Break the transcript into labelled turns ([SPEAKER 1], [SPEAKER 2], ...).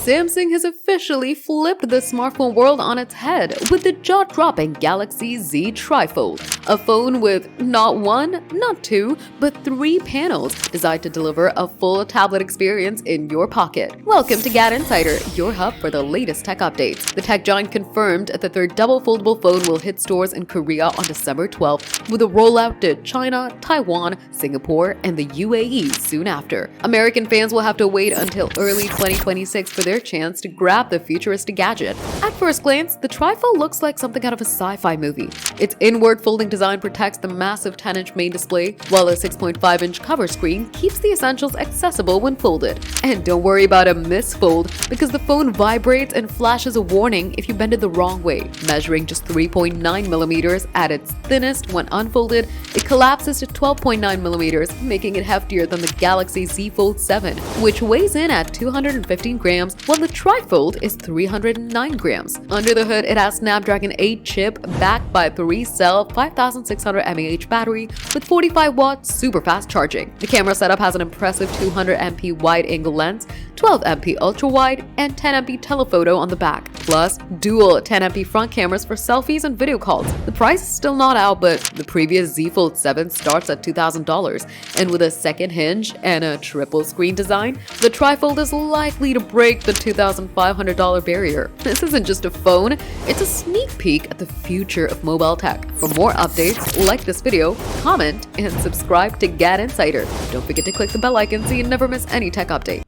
[SPEAKER 1] Samsung has officially flipped the smartphone world on its head with the jaw-dropping Galaxy Z TriFold, a phone with not one, not two, but three panels designed to deliver a full tablet experience in your pocket. Welcome to GadInsider, your hub for the latest tech updates. The tech giant confirmed that their double foldable phone will hit stores in Korea on December 12th, with a rollout to China, Taiwan, Singapore, and the UAE soon after. American fans will have to wait until early 2026 for their chance to grab the futuristic gadget. At first glance, the TriFold looks like something out of a sci-fi movie. Its inward folding design protects the massive 10-inch main display, while a 6.5-inch cover screen keeps the essentials accessible when folded. And don't worry about a misfold, because the phone vibrates and flashes a warning if you bend it the wrong way. Measuring just 3.9 millimeters at its thinnest when unfolded, it collapses to 12.9 millimeters, making it heftier than the Galaxy Z Fold 7, which weighs in at 215 grams, while the TriFold is 309 grams. Under the hood, it has Snapdragon 8 chip backed by a 3-cell 5600 mAh battery with 45-watt super-fast charging. The camera setup has an impressive 200MP wide-angle lens, 12MP ultra-wide, and 10MP telephoto on the back, plus dual 10MP front cameras for selfies and video calls. The price is still not out, but the previous Z Fold 7 starts at $2,000, and with a second hinge and a triple screen design, the TriFold is likely to break the $2,500 barrier. This isn't just a phone, it's a sneak peek at the future of mobile tech. For more updates, like this video, comment, and subscribe to GadInsider. Don't forget to click the bell icon so you never miss any tech update.